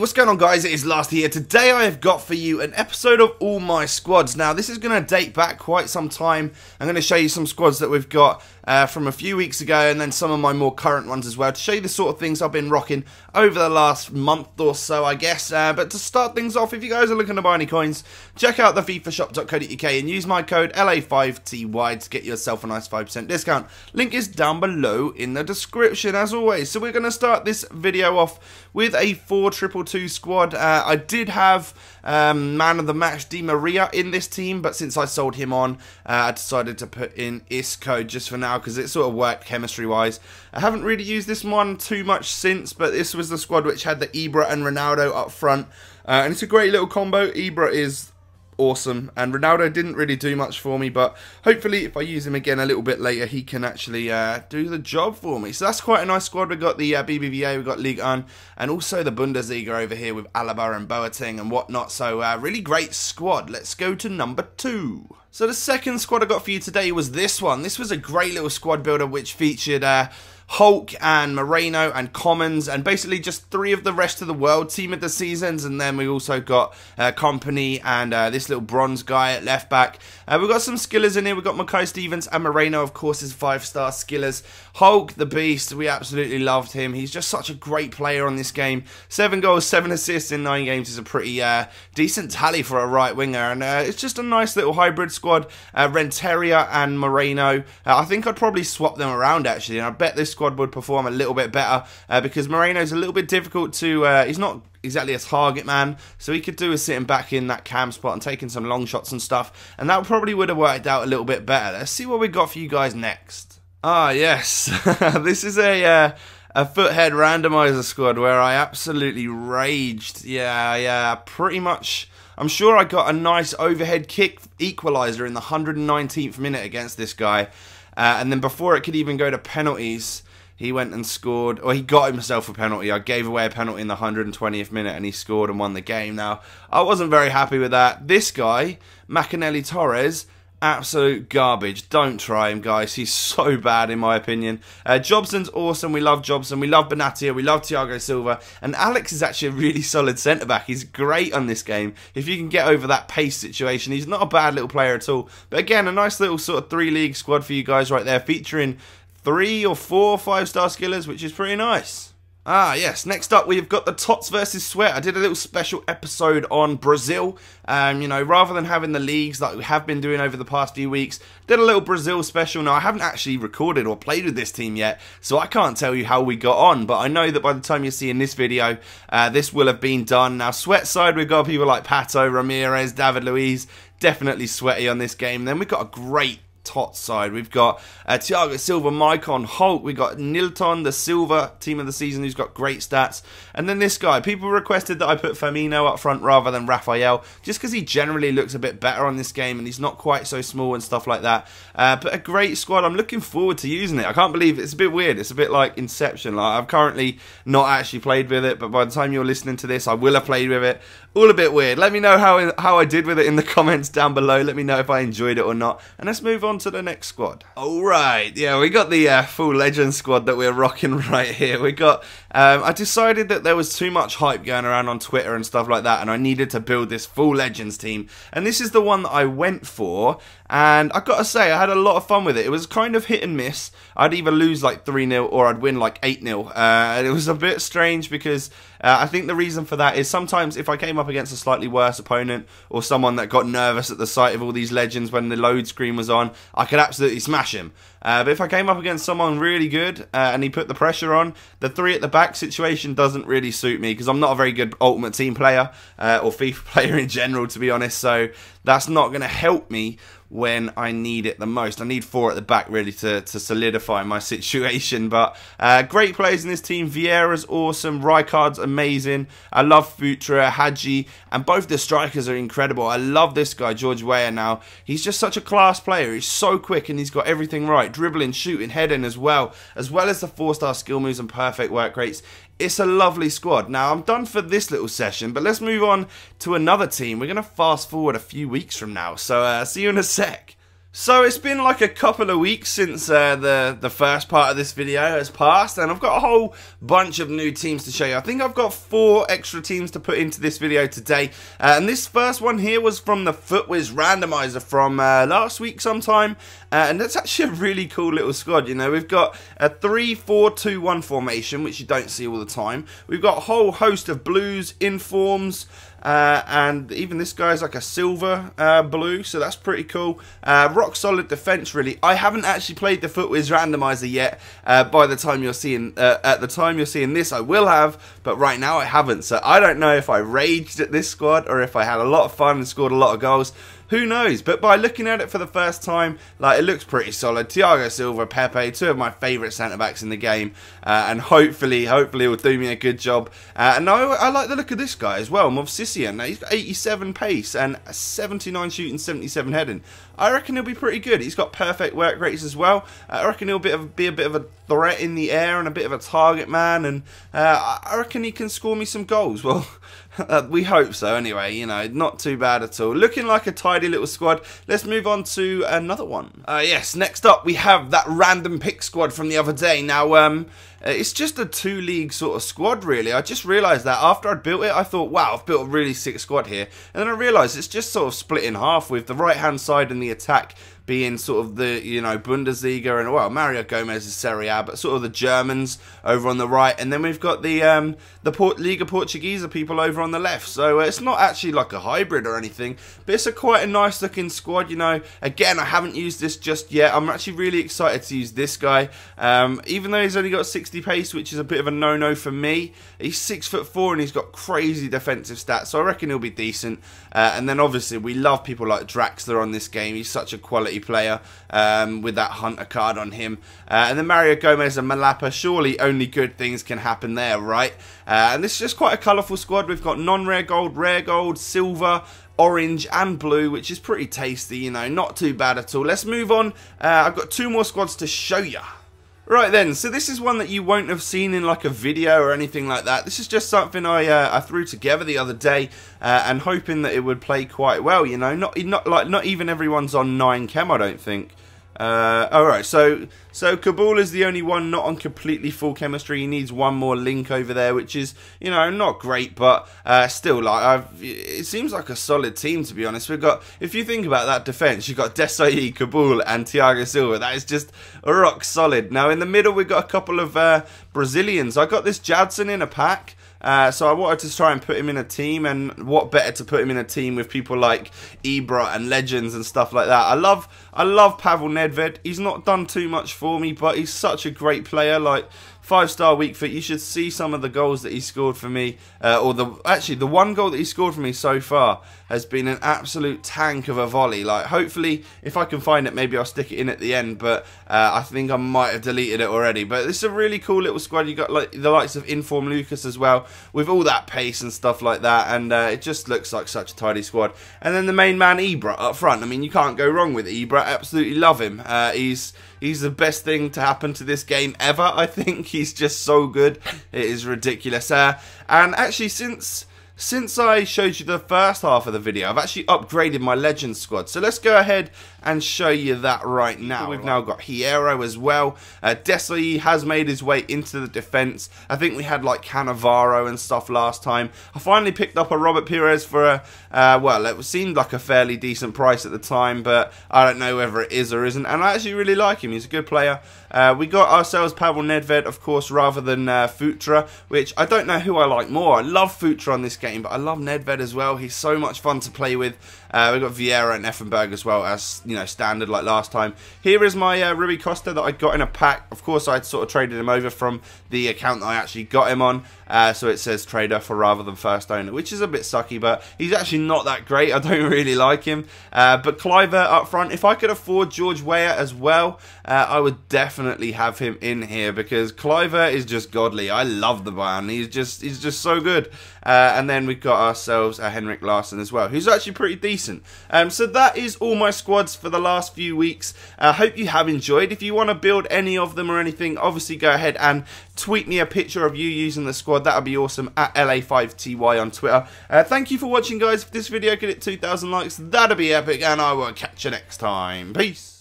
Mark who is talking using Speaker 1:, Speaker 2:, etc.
Speaker 1: what's going on guys? It is Last here. Today I have got for you an episode of all my squads. Now this is going to date back quite some time. I'm going to show you some squads that we've got from a few weeks ago and then some of my more current ones as well to show you the sort of things I've been rocking over the last month or so I guess. But to start things off, if you guys are looking to buy any coins, check out the fifashop.co.uk and use my code LA5TY to get yourself a nice 5% discount. Link is down below in the description as always. So we're going to start this video off with a 4-2-2 squad. I did have man of the match Di Maria in this team, but since I sold him on, I decided to put in Isco just for now because it sort of worked chemistry wise. I haven't really used this one too much since, but this was the squad which had the Ibra and Ronaldo up front, and it's a great little combo. Ibra is awesome and Ronaldo didn't really do much for me, but hopefully if I use him again a little bit later he can actually do the job for me. So that's quite a nice squad. We've got the BBVA, we've got Ligue 1 and also the Bundesliga over here with Alaba and Boateng and whatnot, so really great squad. Let's go to number 2. So the second squad I got for you today was this one. This was a great little squad builder which featured Hulk and Moreno and Commons and basically just 3 of the rest of the world team of the seasons, and then we also got Company and this little bronze guy at left back. We've got some skillers in here. We've got Makai Stevens and Moreno, of course, is 5-star skillers. Hulk the beast, we absolutely loved him. He's just such a great player on this game. 7 goals, 7 assists in 9 games is a pretty decent tally for a right winger, and it's just a nice little hybrid squad. Renteria and Moreno, I think I'd probably swap them around actually, and I bet this squad would perform a little bit better because Moreno's a little bit difficult to, he's not exactly a target man, so he could do with sitting back in that cam spot and taking some long shots and stuff, and that probably would have worked out a little bit better. Let's see what we got for you guys next. Ah yes, this is a foothead randomizer squad where I absolutely raged. Yeah, pretty much. I'm sure I got a nice overhead kick equalizer in the 119th minute against this guy, and then before it could even go to penalties, he went and scored, or he got himself a penalty. I gave away a penalty in the 120th minute and he scored and won the game. Now, I wasn't very happy with that. This guy, Macanelli Torres, absolute garbage. Don't try him, guys. He's so bad, in my opinion. Jobson's awesome. We love Jobson. We love Benatia. We love Thiago Silva. And Alex is actually a really solid centre-back. He's great on this game. If you can get over that pace situation, he's not a bad little player at all. But again, a nice little sort of 3-league squad for you guys right there, featuring 3 or 4 5-star skillers, which is pretty nice. Ah, yes. Next up, we've got the Tots versus Sweat. I did a little special episode on Brazil. You know, rather than having the leagues like we have been doing over the past few weeks, did a little Brazil special. Now, I haven't actually recorded or played with this team yet, so I can't tell you how we got on, but I know that by the time you're seeing this video, this will have been done. Now, Sweat side, we've got people like Pato, Ramirez, David Luiz, definitely sweaty on this game. Then we've got a great Tots side. We've got Thiago Silva, Maicon, Hulk. We've got Nilton, the Silva team of the season, who's got great stats. And then this guy. People requested that I put Firmino up front rather than Rafael, just because he generally looks a bit better on this game and he's not quite so small and stuff like that. But a great squad. I'm looking forward to using it. I can't believe it. It's a bit weird. It's a bit like Inception. Like, I've currently not actually played with it, but by the time you're listening to this, I will have played with it. All a bit weird. Let me know how I did with it in the comments down below. Let me know if I enjoyed it or not. And let's move on to the next squad. Alright, yeah, we got the full legend squad that we're rocking right here. We got, I decided that there was too much hype going around on Twitter and stuff like that, and I needed to build this full legends team. And this is the one that I went for, and I gotta say, I had a lot of fun with it. It was kind of hit and miss. I'd either lose like 3-0 or I'd win like 8-0. And it was a bit strange because I think the reason for that is sometimes if I came up against a slightly worse opponent or someone that got nervous at the sight of all these legends when the load screen was on, I could absolutely smash him. But if I came up against someone really good and he put the pressure on, the 3 at the back situation doesn't really suit me because I'm not a very good Ultimate Team player or FIFA player in general, to be honest. So that's not going to help me when I need it the most. I need 4 at the back really to solidify my situation. But great players in this team. Vieira's awesome. Rijkaard's amazing. I love Futra, Hadji, and both the strikers are incredible. I love this guy, George Weah now. He's just such a class player. He's so quick and he's got everything right. Dribbling, shooting, heading as well as the 4-star skill moves and perfect work rates. It's a lovely squad. Now, I'm done for this little session, but let's move on to another team. We're going to fast forward a few weeks from now, so see you in a sec. So it's been like a couple of weeks since the first part of this video has passed, and I've got a whole bunch of new teams to show you. I think I've got 4 extra teams to put into this video today, and this first one here was from the FootWiz randomizer from last week sometime, and that's actually a really cool little squad. You know, we've got a 3-4-2-1 formation, which you don't see all the time. We've got a whole host of blues, informs, and even this guy's like a silver blue, so that's pretty cool. Rock solid defense, really. I haven't actually played the FootWiz randomizer yet. By the time you're seeing, at the time you're seeing this, I will have, but right now I haven't. So I don't know if I raged at this squad or if I had a lot of fun and scored a lot of goals. Who knows? But by looking at it for the first time, like, it looks pretty solid. Thiago Silva, Pepe, 2 of my favourite centre-backs in the game. And hopefully it will do me a good job. And I like the look of this guy as well, Movsisian. Now, he's got 87 pace and 79 shooting, 77 heading. I reckon he'll be pretty good. He's got perfect work rates as well. I reckon he'll be a bit of a threat in the air and a bit of a target man. And I reckon he can score me some goals. Well, we hope so anyway, you know, not too bad at all. Looking like a tidy little squad. Let's move on to another one. Yes, next up we have that random pick squad from the other day. Now, it's just a 2-league sort of squad, really. I just realised that after I'd built it, I thought, wow, I've built a really sick squad here. And then I realised it's just sort of split in half, with the right-hand side and the attack being sort of the, you know, Bundesliga and, well, Mario Gomez is Serie A, but sort of the Germans over on the right, and then we've got the Liga Portuguesa people over on the left. So it's not actually like a hybrid or anything, but it's quite a nice looking squad, you know. Again, I haven't used this just yet. I'm actually really excited to use this guy, even though he's only got 60 pace, which is a bit of a no-no for me. He's 6'4" and he's got crazy defensive stats, so I reckon he'll be decent. And then obviously we love people like Draxler on this game. He's such a quality player with that Hunter card on him. And then Mario Gomez and Malapa, surely only good things can happen there, right? And this is just quite a colourful squad. We've got non-rare gold, silver, orange and blue, which is pretty tasty, you know, not too bad at all. Let's move on. I've got 2 more squads to show you. Right then, so this is one that you won't have seen in like a video or anything like that. This is just something I threw together the other day, and hoping that it would play quite well. You know, not even everyone's on 9 chem, I don't think. Alright, so Kabul is the only one not on completely full chemistry. He needs one more link over there, which is, you know, not great, but still, like, it seems like a solid team, to be honest. We've got, if you think about that defense, you've got Desai, Kabul and Thiago Silva. That is just rock solid. Now in the middle we've got a couple of Brazilians. I got this Jadson in a pack. So I wanted to try and put him in a team, and what better to put him in a team with people like Ibra and Legends and stuff like that. I love Pavel Nedved. He's not done too much for me, but he's such a great player. Like, 5-star weak foot. You should see some of the goals that he scored for me, actually the one goal that he scored for me so far has been an absolute tank of a volley. Like, hopefully if I can find it, maybe I'll stick it in at the end, but I think I might have deleted it already. But this is a really cool little squad. You got like the likes of Inform Lucas as well, with all that pace and stuff like that, and it just looks like such a tidy squad. And then the main man Ibra up front. I mean, you can't go wrong with Ibra. Absolutely love him. He's the best thing to happen to this game ever, I think. He's just so good. It is ridiculous. And actually, since I showed you the first half of the video, I've actually upgraded my Legends squad. So let's go ahead and show you that right now. We've now got Hierro as well. Desai has made his way into the defence. I think we had like Cannavaro and stuff last time. I finally picked up a Robert Pires for well, it seemed like a fairly decent price at the time, but I don't know whether it is or isn't. And I actually really like him. He's a good player. We got ourselves Pavel Nedved, of course, rather than Futra, which I don't know who I like more. I love Futra on this game, but I love Nedved as well. He's so much fun to play with. We've got Vieira and Effenberg as well, as, you know, standard like last time. Here is my Rui Costa that I got in a pack. Of course, I'd sort of traded him over from the account that I actually got him on. So it says trader for rather than first owner, which is a bit sucky, but he's actually not that great. I don't really like him. But Cliver up front, if I could afford George Weah as well, I would definitely have him in here, because Cliver is just godly. I love the man. He's just so good. And then we've got ourselves Henrik Larsson as well, who's actually pretty decent. So that is all my squads for the last few weeks. I hope you have enjoyed. If you want to build any of them or anything, obviously go ahead and tweet me a picture of you using the squad. That would be awesome, at LA5TY on Twitter. Thank you for watching, guys. If this video could hit 2,000 likes, that'd be epic, and I will catch you next time. Peace.